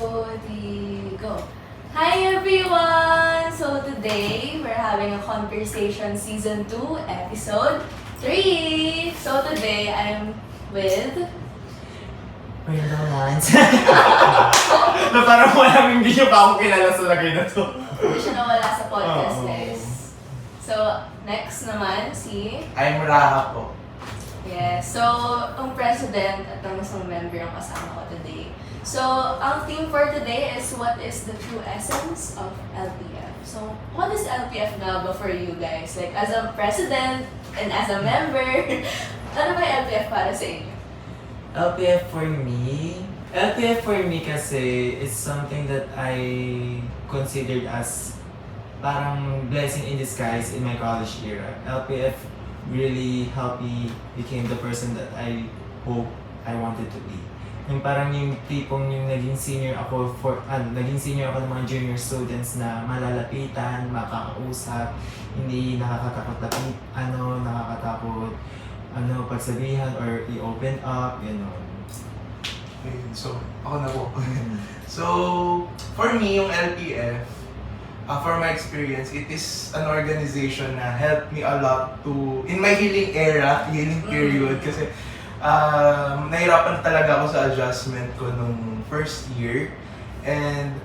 go. Hi everyone! So today, we're having a conversation season 2, episode 3. So today, I'm with... Brenda Lance. Na parang walang hindi niyo pa ako kilala sa lagay na to. Hindi siya nawala sa podcast, Oo. guys. So, next naman, si... I'm Raha po. Yes. So, ang president at ang isang member ang kasama ko today. So, ang theme for today is what is the true essence of LPF. So, what is LPF nga ba for you guys? Like, as a president and as a member, ano ba yung LPF para sa inyo? LPF for me kasi is something that I considered as parang blessing in disguise in my college era. LPF really helped me become the person that I hope I wanted to be. Yung parang yung tipong yung naging senior ako ng mga junior students na malalapitan, makakausap, hindi nakakatakot pagsabihan or i-open up, Ayun, so, ako na po. So, for me, yung LPF, for my experience, it is an organization na helped me a lot to, in my healing period, kasi nahirapan talaga ako sa adjustment ko nung first year. And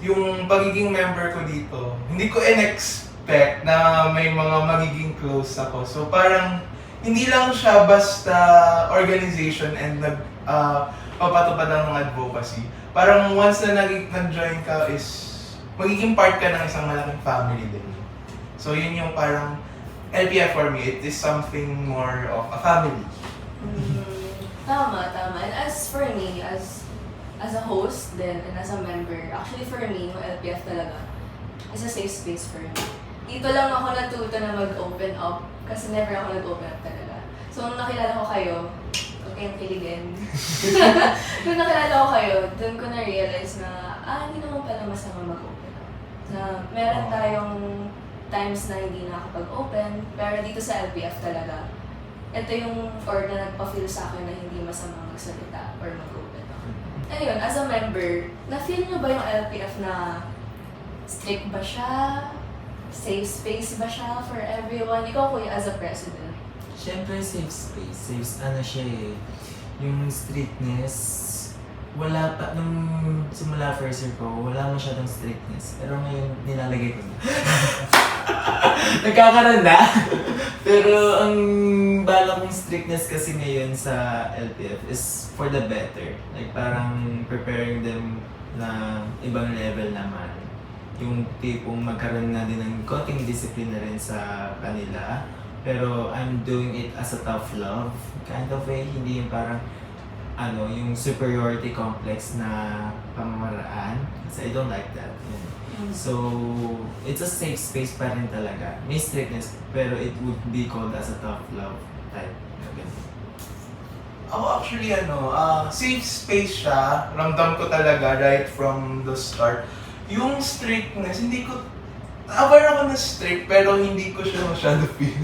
yung pagiging member ko dito, hindi ko in-expect na may mga magiging close ako. So parang hindi lang siya basta organization and papatupad ng mga advocacy. Parang once na nag-join ka is magiging part ka ng isang malaking family din. So yun yung parang LPF for me, it is something more of a family. Tama. And as for me, as a host then and as a member, actually for me, yung LPF talaga is a safe space for me. Dito lang ako natuto na mag-open up kasi never ako nag-open up talaga. So nung nakilala ko kayo, huwag kayong kiligin. Nung nakilala ko kayo, dun ko na-realize na, hindi naman pala masama mag-open up. Na meron tayong times na hindi nakakapag-open, pero dito sa LPF talaga, ito yung or na nagpa-feel sa akin na hindi masama magsalita or mag-open up. Ayun, as a member, na-feel nyo ba yung LPF na strict ba siya? Safe space ba siya for everyone? Ikaw, kuya, as a president. Siyempre, safe space. Siya eh. Yung strictness, wala pa, nung simula first year ko, wala masyadong strictness. Pero ngayon, nilalagay ko na. Nagkakaroon na. Pero ang bala kong strictness kasi ngayon sa LPF is for the better. Like parang preparing them na ibang level naman. Yung tipong magkaroon na din ng konting discipline na rin sa kanila. Pero I'm doing it as a tough love kind of way. Hindi yung parang yung superiority complex na pamamaraan. Kasi I don't like that. So, it's a safe space pa rin talaga. May strictness, pero it would be called as a tough love type. Ako actually safe space siya. Ramdam ko talaga right from the start. Yung strictness, aware ako na strict pero hindi ko siya masyado feel.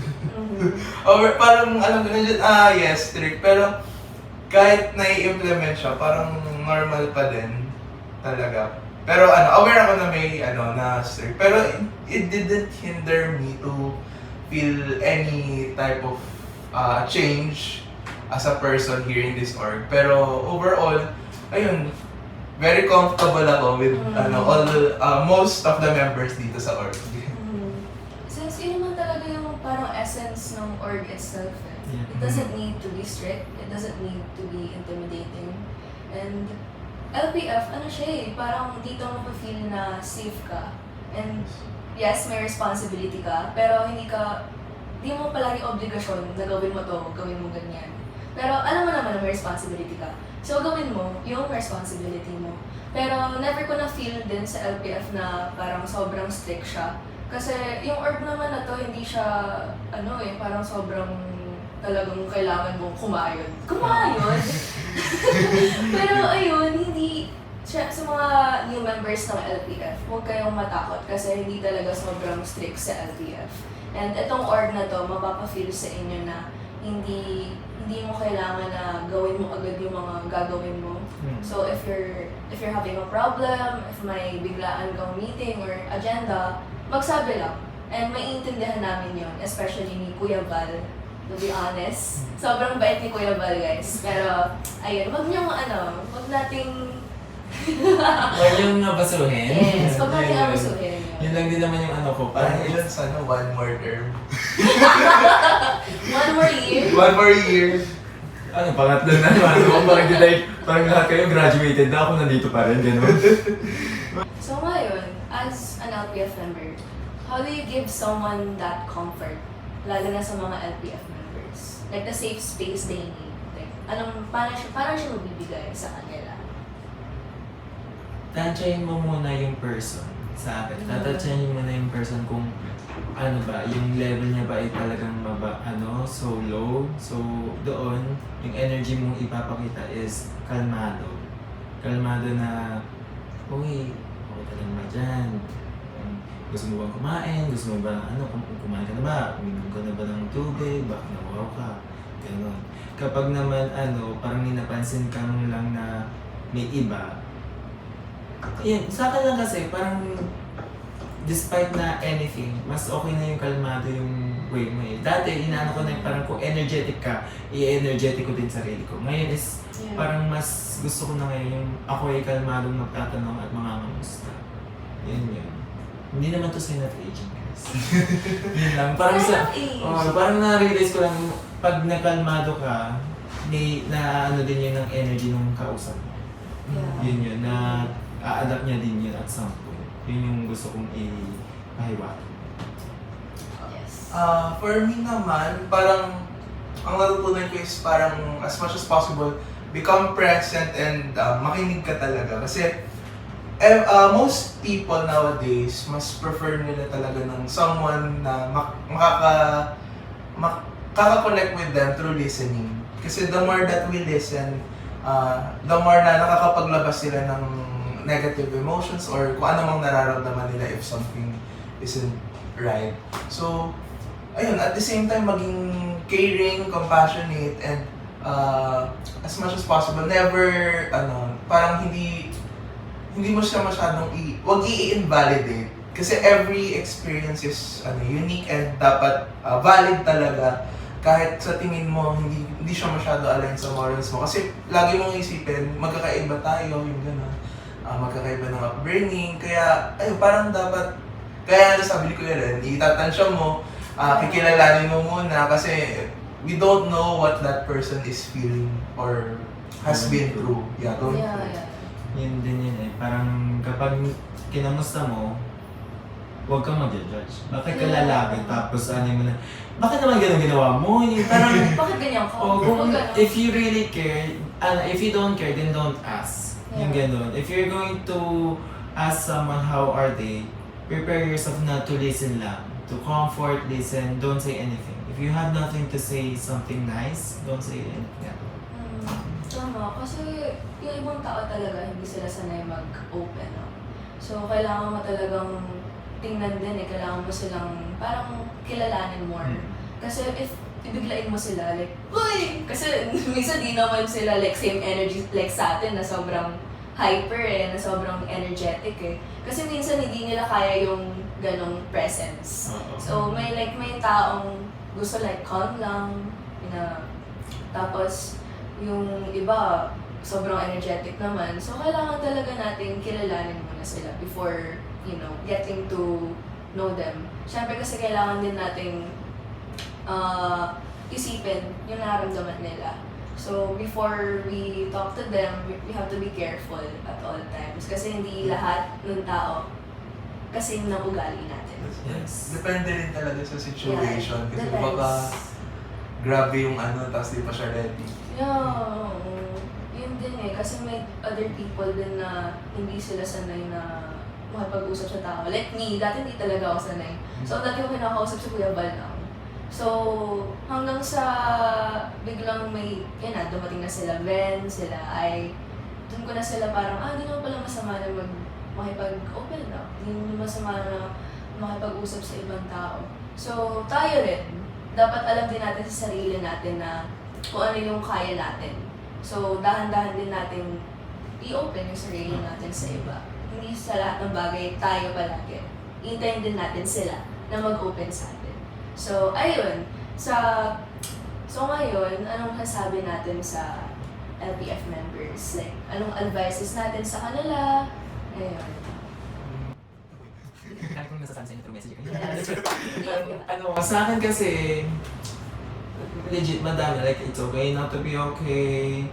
Or parang alam ko na dyan, yes, strict. Pero kahit na-i-implement siya, parang normal pa din talaga. Pero aware ako na may na strict. Pero it didn't hinder me to feel any type of change as a person here in this org. Pero overall, ayun, very comfortable ako with all the, most of the members dito sa org. Since yun naman talaga yung parang essence ng org itself. Yeah. It doesn't need to be strict. It doesn't need to be intimidating. And LPF, siya eh, parang dito mo feel na safe ka. And yes, may responsibility ka, pero hindi mo palagi obligasyon na gawin mo to, gawin mo ganyan. Pero alam mo naman na may responsibility ka. So gawin mo yung responsibility mo. Pero never ko na feel din sa LPF na parang sobrang strict siya. Kasi yung org naman na to, hindi siya, parang sobrang talagang kailangan mong kumayod. Pero ayun, hindi, sa mga new members ng LPF, huwag kayong matakot kasi hindi talaga sobrang strict sa LPF. And itong org na to, mapapafeel sa inyo na hindi mo kailangan na gawin mo agad yung mga gagawin mo. So if you're having a problem, if may biglaan kang meeting or agenda, magsabi lang. And maiintindihan namin yon, especially ni Kuya Val, to be honest. Sobrang bait ni Kuya Val, guys. Pero, ayun, wag nating... Huwag yung nabasuhin. Yes, wag nating Yun. abasuhin yun. Yun lang din naman yung ano ko. Parang Parang yun sa one more term. One more year. One more year. ano, pangatlo na naman. Parang di like, parang lahat kayo graduated na ako nandito pa rin, gano'n. So ngayon, as an LPF member, how do you give someone that comfort? Lalo na sa mga LPF members. Like the safe space they need. Like, paano siya mabibigay sa kanila? Tansyahin mo muna yung person sa akin. Tatansyahin mo muna yung person kung ano ba, yung level niya ba ay talagang so low. So, doon, yung energy mong ipapakita is kalmado. Kalmado na, uy, okay ka lang ba dyan? Gusto mo bang kumain? Gusto mo ba, kumain ka na ba? Uminom ka na ba ng tubig? Baka nawaw ka? Ganon. Kapag naman, parang ninapansin ka lang na may iba, yun, sa akin lang kasi, parang despite na anything, mas okay na yung kalmado yung way mo eh. Dati, inaano ko na yung parang kung energetic ka, i-energetic ko din sarili ko. Ngayon is, parang mas gusto ko na ngayon yung ako ay kalmadong magtatanong at mga kamusta. Yun. Hindi naman to sign of aging, guys. Yun lang. Parang parang na-realize ko lang, pag nakalmado ka, din yun ng energy ng kausap mo. Yeah. Yun, na a-adapt niya din yun at some point. Yun yung gusto kong ipahiwatig. Yes. For me naman, parang ang natutunan ko is parang as much as possible, become present and makinig ka talaga. Kasi most people nowadays, mas prefer nila talaga ng someone na makaka-connect with them through listening. Kasi the more that we listen, the more na nakakapaglabas sila ng negative emotions or kung ano mang nararamdaman nila if something isn't right. So, ayun, at the same time, maging caring, compassionate, and as much as possible, never, parang hindi mo siya masyadong wag i-invalidate. Kasi every experience is unique and dapat valid talaga. Kahit sa tingin mo, hindi siya masyado align sa morals mo. Kasi lagi mong isipin, magkakaiba tayo, yung gano'n. Magkakaiba ng upbringing. Kaya, parang dapat, kaya sabi ko yun, itatansya mo, kikilalanin mo muna kasi we don't know what that person is feeling or has been through. Yeah. Yun din yun eh. Parang kapag kinamusta mo, huwag kang mag-judge. Bakit ka lalapit? Tapos mo na, bakit naman gano'n ginawa mo? Parang, Bakit ganyan ka? if you really care, if you don't care, then don't ask. Yung gano'n. If you're going to ask someone how are they, prepare yourself not to listen lang. To comfort, listen, don't say anything. If you have nothing to say something nice, don't say anything at all. Tama, kasi yung ibang tao talaga hindi sila sanay mag-open up. So, kailangan mo talagang tingnan din kailangan mo silang parang kilalanin more. Kasi if ibiglain mo sila, like, uy! Kasi minsan di naman sila like same energy like sa atin na sobrang hyper na sobrang energetic Kasi minsan hindi nila kaya yung ganong presence. So, may taong gusto like calm lang, tapos yung iba, sobrang energetic naman. So, kailangan talaga natin kilalanin muna sila before, getting to know them. Siyempre kasi kailangan din nating isipin yung nararamdaman nila. So, before we talk to them, we have to be careful at all times. Kasi hindi lahat ng tao kasi ng ugali natin. Yes. Depende rin talaga sa situation. Kasi Depends. baka grabe yung tapos di pa siya ready. Yeah, yun din kasi may other people din na hindi sila sanay na makipag-usap sa tao. Like me, dati hindi talaga ako sanay. So, dati ko kinakausap si Kuya Val now. So, hanggang sa biglang dumating na sila Ben, sila Ay, dun ko na sila parang, di naman pala masama na makipag-open up. Hindi naman masama na makipag-usap sa ibang tao. So, tayo rin. dapat alam din natin sa sarili natin na kung ano yung kaya natin. So, dahan-dahan din natin i-open yung sarili natin sa iba. Hindi sa lahat ng bagay tayo palagi. Hintayin din natin sila na mag-open sa atin. So, ayun. So ngayon, anong masasabi natin sa LPF members? Like, anong advices natin sa kanila? Ayun. Kaya kung nasasabi sa inyo through message sa akin kasi, legit madami. Like, it's okay not to be okay.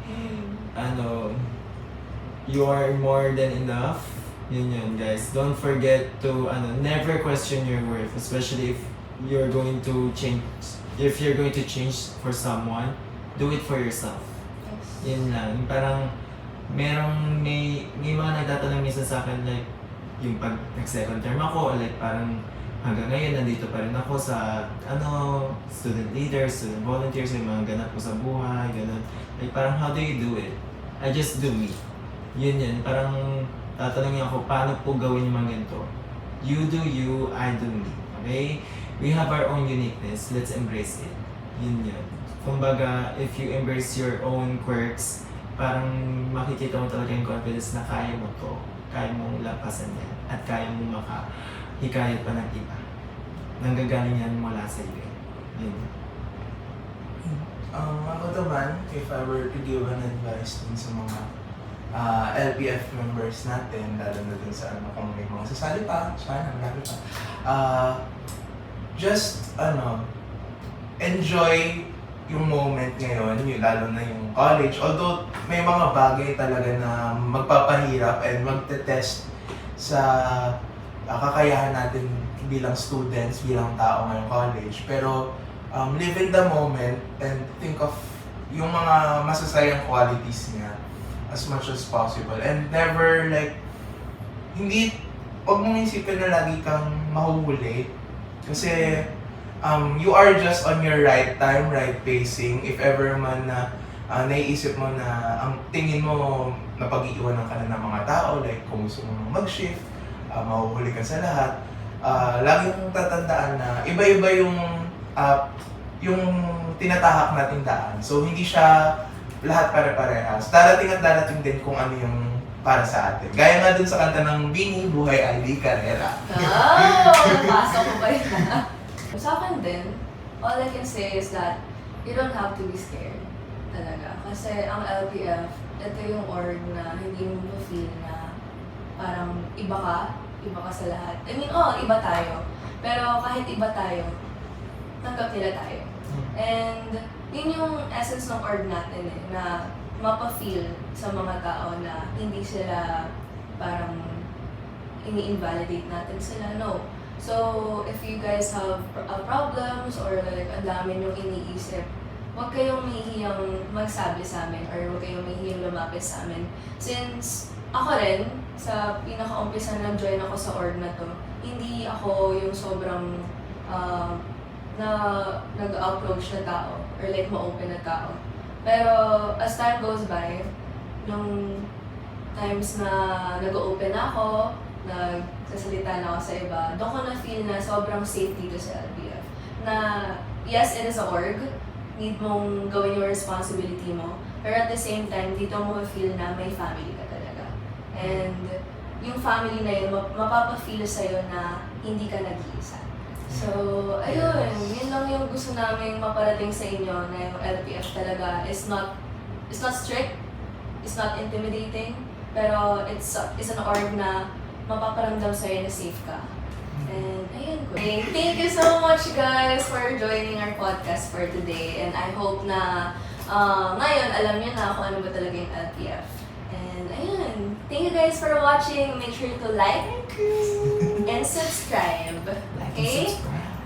You are more than enough. Yun guys. Don't forget to, never question your worth. Especially if you're going to change. If you're going to change for someone, do it for yourself. Yes. Yun lang. Parang, may mga nagtatanong minsan sa akin, like, yung pag nag-second term ako, like, parang, hanggang ngayon, nandito pa rin ako sa, student leader, student volunteers, yung mga ganap ko sa buhay, ganun. Like, parang, how do you do it? I just do me. Yun. Parang, tatanungin ako, paano po gawin yung mga ganito? You do you, I do me. Okay? We have our own uniqueness. Let's embrace it. Yun. Kumbaga, if you embrace your own quirks, parang makikita mo talaga yung confidence na kaya mo to. Kaya mong lampasan yan. At kaya mong makahikayat pa ng iba. Nanggagaling yan mula sa iyo. Yun. Ako naman, if I were to give an advice dun sa mga LPF members natin, lalo na dun sa kung may mga sasali pa, sana, marami pa. Just, enjoy yung moment ngayon, lalo na yung college. Although, may mga bagay talaga na magpapahirap and magte-test sa kakayahan natin bilang students, bilang tao ngayong college. Pero, live in the moment and think of yung mga masasayang qualities niya as much as possible. And never huwag mong isipin na lagi kang mahuhuli. Kasi, you are just on your right time, right pacing. If ever man na naiisip mo na ang tingin mo napag-iiwanan ka na ng mga tao, like kung gusto mo mag-shift, mahuhuli ka sa lahat, lagi mong tatandaan na iba-iba yung tinatahak nating daan. So, hindi siya lahat pare-parehas. Darating at darating din kung ano yung para sa atin. Gaya nga dun sa kanta ng Bini, Buhay ID Carrera. Napasok ko ba yun? Sa akin din, all I can say is that you don't have to be scared. Talaga. Kasi ang LPF, ito yung org na hindi mo feel na parang iba ka sa lahat. I mean, iba tayo. Pero kahit iba tayo, tanggap nila tayo. And yun yung essence ng org natin na mapa-feel sa mga tao na hindi sila parang ini-invalidate natin sila. No. So, if you guys have problems or like ang dami yung iniisip, huwag kayong mahihiyang magsabi sa amin or huwag kayong mahihiyang lumapit sa amin. Since ako rin, sa pinaka-umpisa na nag-join ako sa org na to, hindi ako yung sobrang na nag-approach na tao or like ma-open na tao. Pero as time goes by, nung times na nag-open ako, nagsasalita na ako sa iba, doon ko na-feel na sobrang safe dito sa LPF. Na yes, it is a org, need mong gawin yung responsibility mo, pero at the same time, dito mo feel na may family ka talaga. And yung family na yun, mapapa-feel sa'yo na hindi ka nag-iisa. So, ayun, yun lang yung gusto namin maparating sa inyo na yung LPF talaga is not strict, it's not intimidating, pero it's an org na mapaparamdam sa'yo na safe ka. And ayun ko. Thank you so much guys for joining our podcast for today. And I hope na ngayon alam niyo na kung ano ba talaga yung LPF. And ayun, thank you guys for watching. Make sure to like and subscribe. Like Okay? and subscribe.